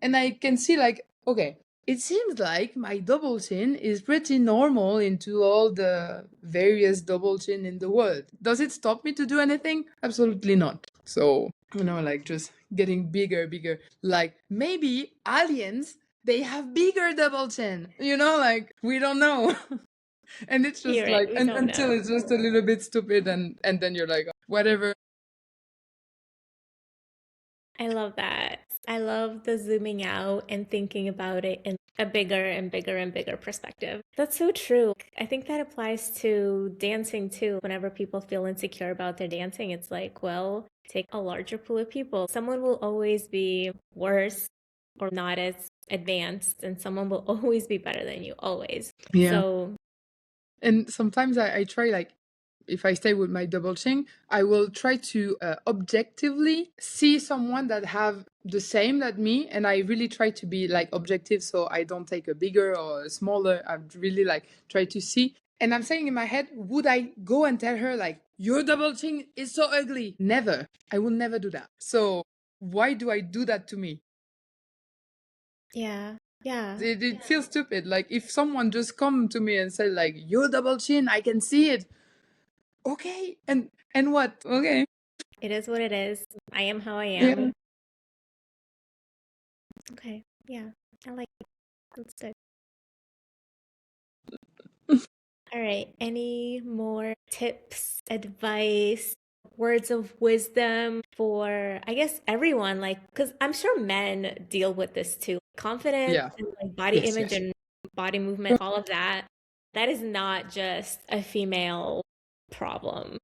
[SPEAKER 2] and I can see like, okay, it seems like my double chin is pretty normal into all the various double chin in the world. Does it stop me to do anything? Absolutely not. So, like just getting bigger, bigger. Like maybe aliens, they have bigger double chin. Like we don't know. And it's just
[SPEAKER 1] You're right,
[SPEAKER 2] like
[SPEAKER 1] we don't
[SPEAKER 2] until
[SPEAKER 1] know.
[SPEAKER 2] it's just a little bit stupid and then you're like whatever.
[SPEAKER 1] I love that. I love the zooming out and thinking about it in a bigger and bigger and bigger perspective. That's so true. I think that applies to dancing too. Whenever people feel insecure about their dancing, it's like, well, take a larger pool of people. Someone will always be worse or not as advanced, and someone will always be better than you, always.
[SPEAKER 2] Yeah.
[SPEAKER 1] So,
[SPEAKER 2] And sometimes I try like if I stay with my double chin, I will try to objectively see someone that have the same that me, and I really try to be like objective, so I don't take a bigger or a smaller. I really like try to see. And I'm saying in my head, would I go and tell her like your double chin is so ugly? Never. I will never do that. So why do I do that to me?
[SPEAKER 1] yeah, yeah,
[SPEAKER 2] It feels stupid. Like if someone just come to me and say like your double chin, I can see it. Okay, and what? Okay.
[SPEAKER 1] it is what it is. I am how I am.
[SPEAKER 2] Yeah.
[SPEAKER 1] Okay, yeah, I like it. That's good. All right. Any more tips, advice, words of wisdom for, I guess, everyone? Like, because I'm sure men deal with this too. Confidence
[SPEAKER 2] Yeah.
[SPEAKER 1] and like body
[SPEAKER 2] Yes,
[SPEAKER 1] image
[SPEAKER 2] yes.
[SPEAKER 1] and body movement, all of that. That is not just a female problem.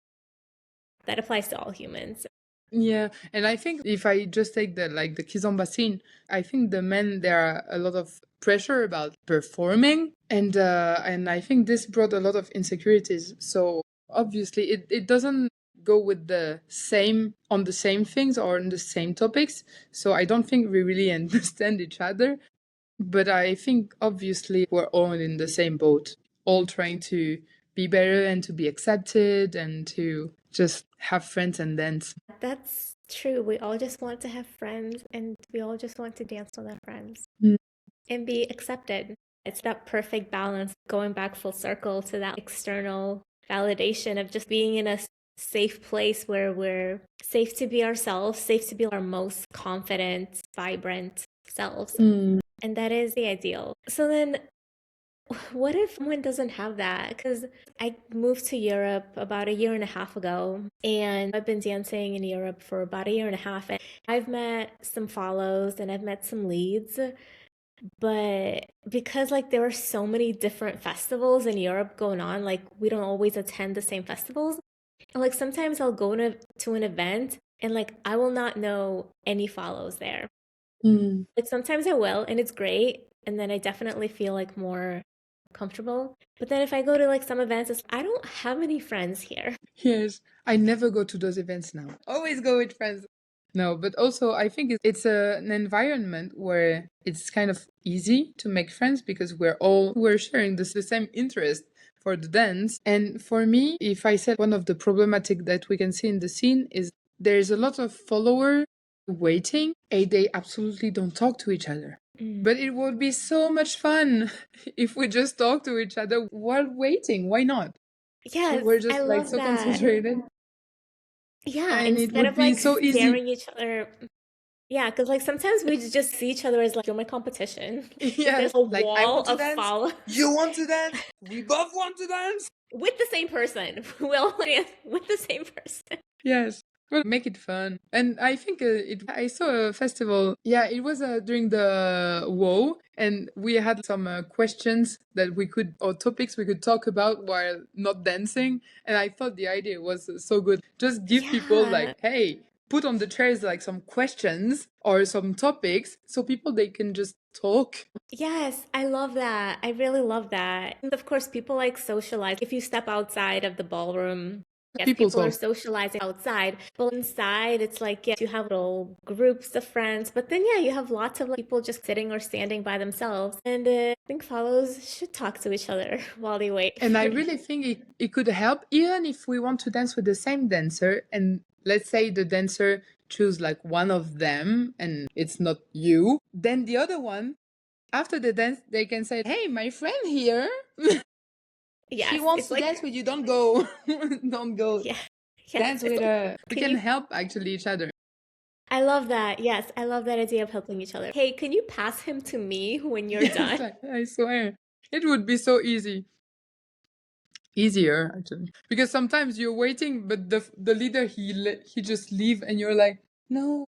[SPEAKER 1] That applies to all humans.
[SPEAKER 2] Yeah, and I think if I just take the kizomba scene, I think the men there are a lot of pressure about performing, and I think this brought a lot of insecurities. So obviously, it doesn't go with the same on the same things or on the same topics. So I don't think we really understand each other. But I think obviously we're all in the same boat, all trying to be better and to be accepted and to just have friends and dance.
[SPEAKER 1] That's true. We all just want to have friends and we all just want to dance with our friends
[SPEAKER 2] Mm.
[SPEAKER 1] and be accepted. It's that perfect balance, going back full circle to that external validation of just being in a safe place where we're safe to be ourselves, safe to be our most confident, vibrant selves.
[SPEAKER 2] Mm.
[SPEAKER 1] And that is the ideal. So then, what if someone doesn't have that? Because I moved to Europe about a year and a half ago, and I've been dancing in Europe for about a year and a half. And I've met some follows and I've met some leads, but because like there are so many different festivals in Europe going on, like we don't always attend the same festivals. Like sometimes I'll go to an event and like I will not know any follows there.
[SPEAKER 2] Mm.
[SPEAKER 1] Like sometimes I will, and it's great. And then I definitely feel like more comfortable. But then if I go to like some events, I don't have any friends here.
[SPEAKER 2] Yes, I never go to those events now. Always go with friends. No, but also I think it's an environment where it's kind of easy to make friends because we're sharing the same interest for the dance. And for me, if I said one of the problematic that we can see in the scene is there's a lot of follower waiting and they absolutely don't talk to each other.
[SPEAKER 1] Mm.
[SPEAKER 2] But it would be so much fun if we just talk to each other while waiting. Why not?
[SPEAKER 1] Yes,
[SPEAKER 2] We're
[SPEAKER 1] I
[SPEAKER 2] just like
[SPEAKER 1] love
[SPEAKER 2] so
[SPEAKER 1] that.
[SPEAKER 2] concentrated
[SPEAKER 1] Yeah,
[SPEAKER 2] and it
[SPEAKER 1] instead
[SPEAKER 2] would
[SPEAKER 1] of
[SPEAKER 2] be
[SPEAKER 1] like
[SPEAKER 2] so easy.
[SPEAKER 1] staring each other. Yeah, because like sometimes we just see each other as like, you're my competition. Like
[SPEAKER 2] Yes,
[SPEAKER 1] there's a
[SPEAKER 2] like I
[SPEAKER 1] wall
[SPEAKER 2] want to
[SPEAKER 1] of
[SPEAKER 2] dance,
[SPEAKER 1] followers
[SPEAKER 2] you want to dance, we both want to dance.
[SPEAKER 1] with the same person. We'll dance with the same person.
[SPEAKER 2] Yes, we'll make it fun. And I think I saw a festival. Yeah, it was during the WoW, and we had some questions that we could, or topics we could talk about while not dancing. And I thought the idea was so good. Just give people like,
[SPEAKER 1] Yeah.
[SPEAKER 2] hey, put on the chairs like some questions or some topics so people they can just talk.
[SPEAKER 1] Yes, I love that. I really love that. And of course, people like socialize. If you step outside of the ballroom, yes,
[SPEAKER 2] People
[SPEAKER 1] people are
[SPEAKER 2] talk.
[SPEAKER 1] socializing outside. But inside, it's like, yes, you have little groups of friends. But then, yeah, you have lots of like, people just sitting or standing by themselves. And I think follows should talk to each other while they wait
[SPEAKER 2] And I
[SPEAKER 1] for
[SPEAKER 2] really think it could help even if we want to dance with the same dancer and let's say the dancer choose like one of them and it's not you, then the other one after the dance they can say, hey, my friend here, she
[SPEAKER 1] Yes,
[SPEAKER 2] wants
[SPEAKER 1] it's
[SPEAKER 2] to
[SPEAKER 1] like,
[SPEAKER 2] dance with you, don't go. Don't go
[SPEAKER 1] yeah, yes,
[SPEAKER 2] dance
[SPEAKER 1] it's
[SPEAKER 2] with
[SPEAKER 1] like,
[SPEAKER 2] her. We
[SPEAKER 1] can
[SPEAKER 2] can
[SPEAKER 1] you?
[SPEAKER 2] help actually each other.
[SPEAKER 1] I love that. Yes, I love that idea of helping each other. Hey, can you pass him to me when you're
[SPEAKER 2] Yes,
[SPEAKER 1] done?
[SPEAKER 2] like, I swear it would be so easier actually because sometimes you're waiting but the leader he just leave and you're like, no,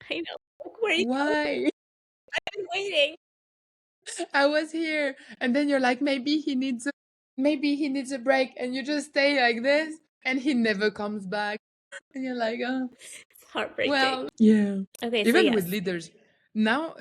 [SPEAKER 1] I know. Like, where are you going?
[SPEAKER 2] why?
[SPEAKER 1] I've been waiting.
[SPEAKER 2] I was here. And then you're like, maybe he needs a break. And you just stay like this and he never comes back. And you're like, oh,
[SPEAKER 1] It's heartbreaking.
[SPEAKER 2] well, yeah.
[SPEAKER 1] Okay, so
[SPEAKER 2] Even with
[SPEAKER 1] yes.
[SPEAKER 2] leaders. Now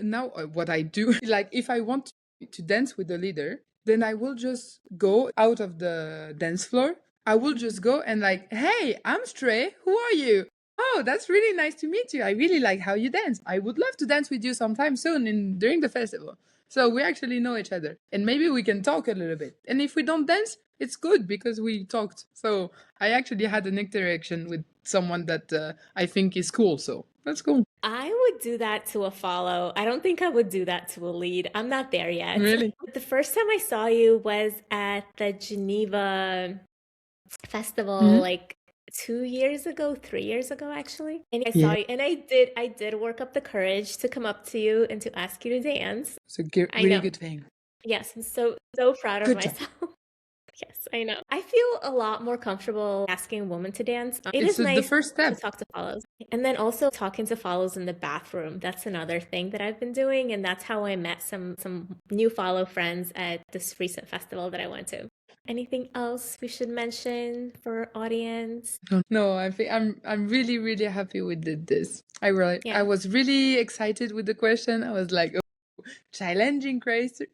[SPEAKER 2] what I do, like if I want to dance with the leader, then I will just go out of the dance floor. I will just go and like, hey, I'm Stre. Who are you? Oh, that's really nice to meet you. I really like how you dance. I would love to dance with you sometime soon in during the festival. So we actually know each other. And maybe we can talk a little bit. And if we don't dance, it's good because we talked. So I actually had an interaction with someone that I think is cool. So that's cool.
[SPEAKER 1] I would do that to a follow. I don't think I would do that to a lead. I'm not there yet.
[SPEAKER 2] Really?
[SPEAKER 1] The first time I saw you was at the Geneva festival,
[SPEAKER 2] Mhm.
[SPEAKER 1] like 2 years ago, 3 years ago, actually. And I saw
[SPEAKER 2] Yeah.
[SPEAKER 1] you, and I did work up the courage to come up to you and to ask you to dance.
[SPEAKER 2] It's a
[SPEAKER 1] I
[SPEAKER 2] really
[SPEAKER 1] know.
[SPEAKER 2] good thing.
[SPEAKER 1] Yes, I'm so proud of
[SPEAKER 2] Good job.
[SPEAKER 1] myself. Yes, I know. I feel a lot more comfortable asking a woman to dance. It
[SPEAKER 2] It's
[SPEAKER 1] is
[SPEAKER 2] the
[SPEAKER 1] nice
[SPEAKER 2] first
[SPEAKER 1] to
[SPEAKER 2] step.
[SPEAKER 1] talk to follows. And then also talking to follows in the bathroom. That's another thing that I've been doing. And that's how I met some new follow friends at this recent festival that I went to. Anything else we should mention for our audience?
[SPEAKER 2] No, I think I'm really really happy with this. I
[SPEAKER 1] Yeah.
[SPEAKER 2] was really excited with the question. I was like, oh, challenging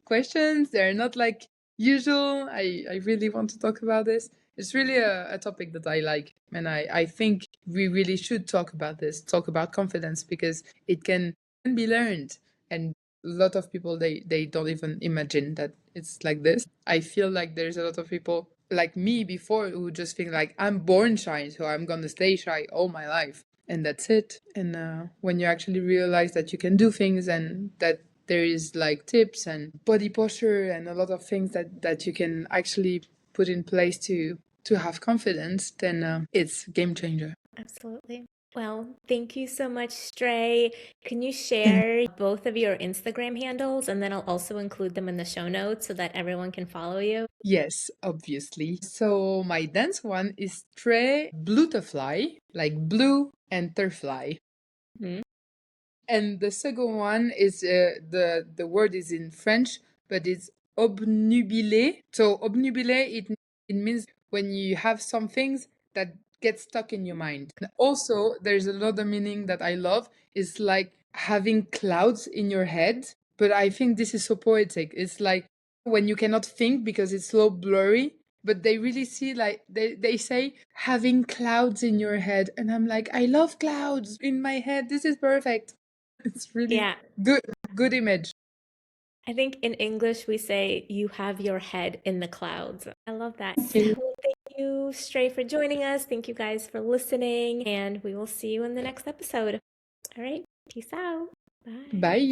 [SPEAKER 2] questions. They're not like usual. I really want to talk about this. It's really a topic that I like, and I think we really should talk about this. Talk about confidence because it can be learned, and a lot of people they don't even imagine that it's like this. I feel like there's a lot of people like me before who just think like I'm born shy, so I'm gonna stay shy all my life, and that's it. And when you actually realize that you can do things and that there is like tips and body posture and a lot of things that you can actually put in place to have confidence, then it's game changer.
[SPEAKER 1] Absolutely. Well, thank you so much, Stray. Can you
[SPEAKER 2] Thank
[SPEAKER 1] share both of your Instagram handles and then I'll also include them in the show notes so that everyone can follow you?
[SPEAKER 2] Yes, obviously. So my dance one is Tre Bluterfly, like blue and terfly.
[SPEAKER 1] Mhm.
[SPEAKER 2] And the second one is the word is in French, but it's obnubilé. So obnubilé it means when you have some things that get stuck in your mind. And also, there's another meaning that I love. Is like having clouds in your head, but I think this is so poetic. It's like when you cannot think because it's so blurry, but they really see like they say having clouds in your head, and I'm like, I love clouds in my head. This is perfect. It's really
[SPEAKER 1] Yeah.
[SPEAKER 2] good image.
[SPEAKER 1] I think in English we say you have your head in the clouds. I love that.
[SPEAKER 2] In-
[SPEAKER 1] Well, thank you, Stray, for joining us. Thank you guys for listening, and we will see you in the next episode. All right, peace out. Bye.
[SPEAKER 2] Bye.